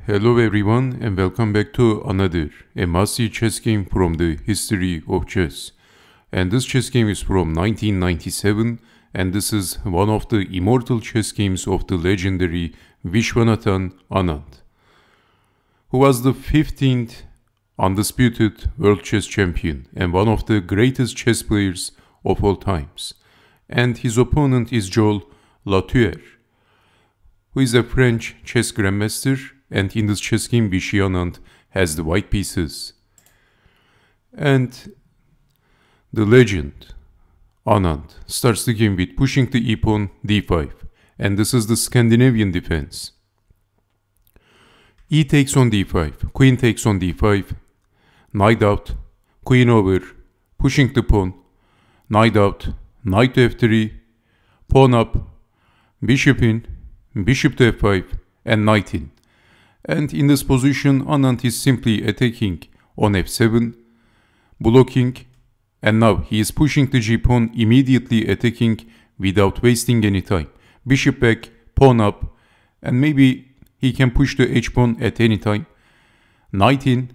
Hello everyone and welcome back to another must-see chess game from the history of chess. And this chess game is from 1997 and this is one of the immortal chess games of the legendary Viswanathan Anand, who was the 15th undisputed world chess champion and one of the greatest chess players of all times. And his opponent is Lautier, who is a French chess grandmaster. And in this chess game, Viswanathan has the white pieces. And the legend, Anand, starts the game with pushing the e-pawn d5. And this is the Scandinavian defense. E takes on d5, queen takes on d5, knight out, queen over, pushing the pawn, knight out, knight to f3, pawn up, bishop in, bishop to f5, and knight in. And in this position, Anand is simply attacking on f7, blocking, and now he is pushing the g-pawn, immediately attacking without wasting any time. Bishop back, pawn up, and maybe he can push the h-pawn at any time. Knight in,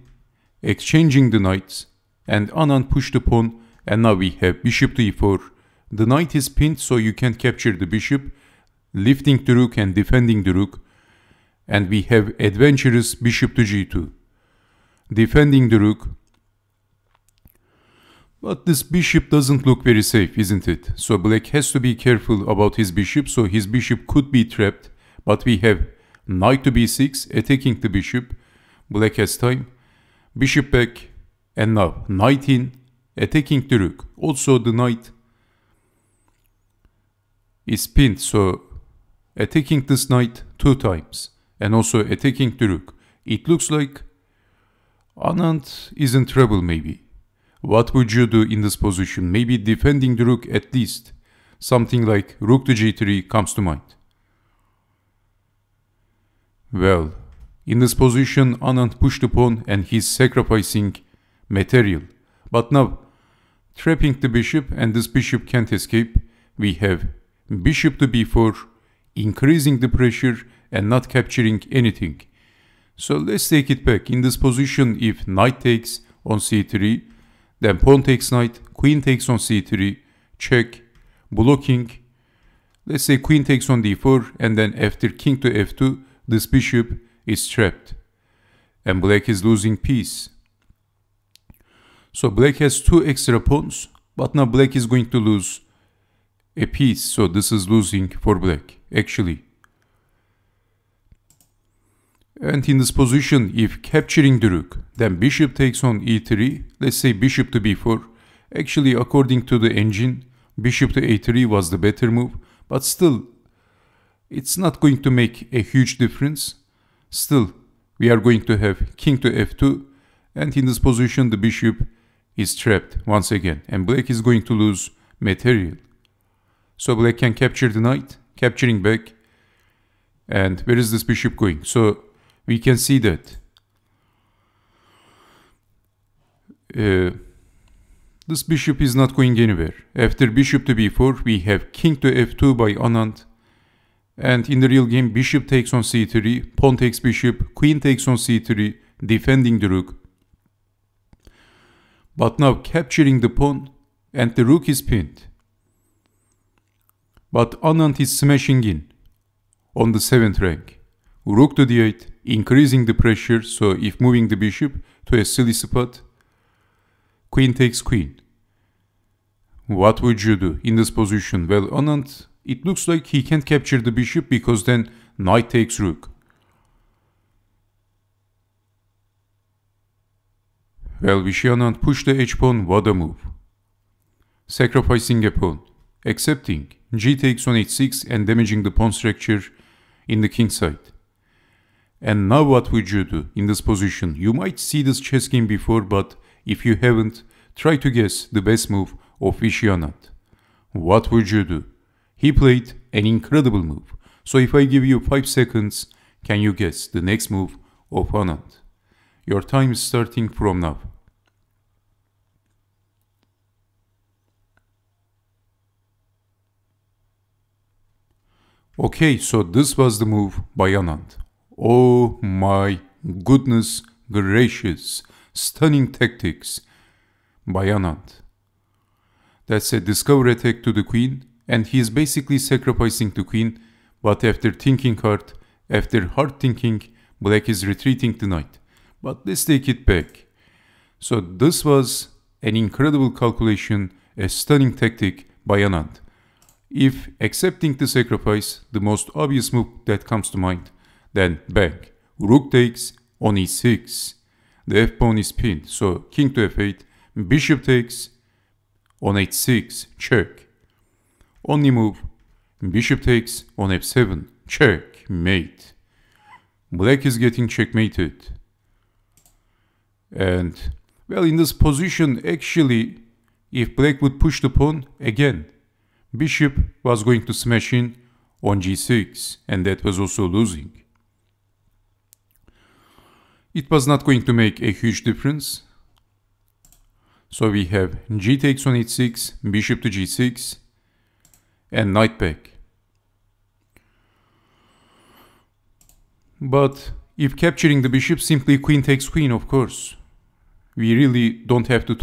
exchanging the knights, and Anand pushed the pawn, and now we have bishop to e4. The knight is pinned, so you can't capture the bishop, lifting the rook and defending the rook. And we have adventurous bishop to g2, defending the rook. But this bishop doesn't look very safe, isn't it? So black has to be careful about his bishop, so his bishop could be trapped. But we have knight to b6, attacking the bishop. Black has time. Bishop back, and now knight in, attacking the rook. Also the knight is pinned, so attacking this knight 2 times. And also attacking the rook. It looks like Anand is in trouble maybe. What would you do in this position? Maybe defending the rook at least. Something like rook to g3 comes to mind. Well, in this position Anand pushed the pawn and he's sacrificing material. But now, trapping the bishop, and this bishop can't escape. We have bishop to b4, increasing the pressure and not capturing anything. So let's take it back. In this position, if knight takes on c3, then pawn takes knight, queen takes on c3, check, blocking. Let's say queen takes on d4, and then after king to f2, this bishop is trapped. And black is losing piece. So black has 2 extra pawns, but now black is going to lose a piece. So this is losing for black, actually. And in this position, if capturing the rook, then bishop takes on e3, let's say bishop to b4. Actually, according to the engine, bishop to a3 was the better move, but still, it's not going to make a huge difference. Still, we are going to have king to f2, and in this position, the bishop is trapped once again, and black is going to lose material. So black can capture the knight, capturing back, and where is this bishop going? So we can see that this bishop is not going anywhere. After bishop to b4, we have king to f2 by Anand. And in the real game, bishop takes on c3, pawn takes bishop, queen takes on c3, defending the rook. But now capturing the pawn, and the rook is pinned. But Anand is smashing in on the 7th rank. Rook to d8, increasing the pressure, so if moving the bishop to a silly spot, queen takes queen. What would you do in this position? Well, Anand, it looks like he can't capture the bishop because then knight takes rook. Well, Viswanathan pushed the h-pawn, what a move. Sacrificing a pawn, accepting, g takes on h6 and damaging the pawn structure in the king side. And now what would you do in this position? You might see this chess game before, but if you haven't, try to guess the best move of Viswanathan. What would you do? He played an incredible move. So if I give you 5 seconds, can you guess the next move of Anand? Your time is starting from now. Okay, so this was the move by Anand. Oh my goodness gracious. Stunning tactics by Anand. That's a discover attack to the queen, and he is basically sacrificing the queen, but after thinking hard, after hard thinking, black is retreating the knight. But let's take it back. So this was an incredible calculation, a stunning tactic by Anand. If accepting the sacrifice, the most obvious move that comes to mind, then bang, rook takes on e6. The f-pawn is pinned, so king to f8, bishop takes on h6, check. Only move, bishop takes on f7, checkmate. Black is getting checkmated. And, well, in this position, actually, if black would push the pawn, again, bishop was going to smash in on g6, and that was also losing. It was not going to make a huge difference. So we have g takes on h6, bishop to g6, and knight back. But if capturing the bishop, simply queen takes queen, of course. We really don't have to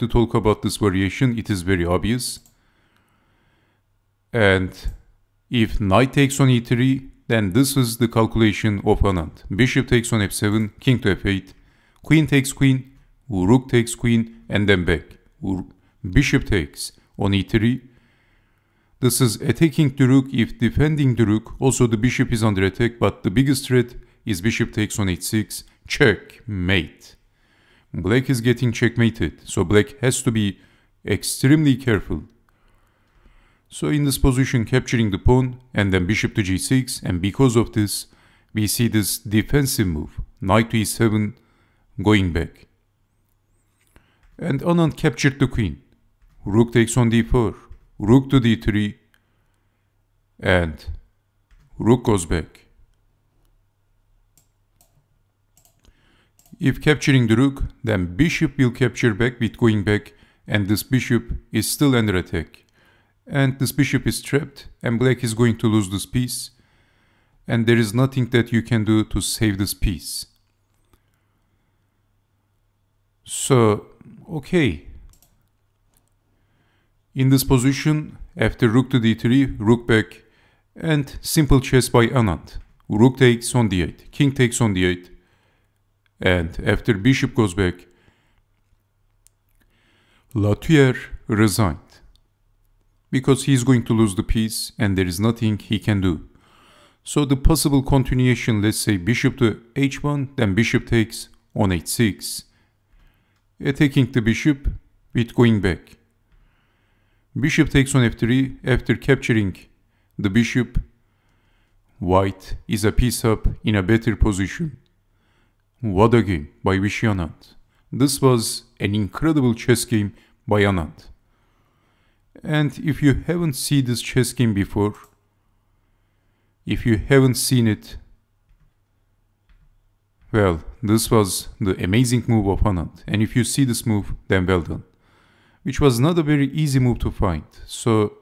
talk about this variation. It is very obvious. And if knight takes on e3, then this is the calculation of Anand. Bishop takes on f7, king to f8, queen takes queen, rook takes queen, and then back. Bishop takes on e3. This is attacking the rook if defending the rook. Also the bishop is under attack, but the biggest threat is bishop takes on h6, checkmate. Black is getting checkmated, so black has to be extremely careful. So in this position, capturing the pawn and then bishop to g6, and because of this, we see this defensive move, knight to e7, going back. And Anand captured the queen. Rook takes on d4, rook to d3, and rook goes back. If capturing the rook, then bishop will capture back with going back, and this bishop is still under attack. And this bishop is trapped, and black is going to lose this piece, and there is nothing that you can do to save this piece. So, okay. In this position, after rook to d3, rook back, and simple chess by Anand. Rook takes on d8, king takes on d8, and after bishop goes back, Lautier resigned. Because he is going to lose the piece and there is nothing he can do. So the possible continuation, let's say bishop to h1, then bishop takes on h6. Attacking the bishop with going back. Bishop takes on f3. After capturing the bishop, white is a piece up in a better position. What a game by Viswanathan. This was an incredible chess game by Anand. And if you haven't seen this chess game before, if you haven't seen it, well, this was the amazing move of Anand. And if you see this move, then well done. Which was not a very easy move to find. So,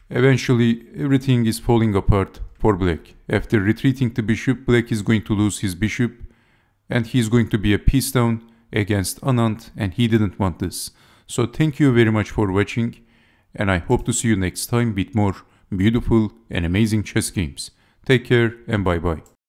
eventually, everything is falling apart for black. After retreating the bishop, black is going to lose his bishop. And he is going to be a piece down against Anand. And he didn't want this. So thank you very much for watching, and I hope to see you next time with more beautiful and amazing chess games. Take care and bye bye.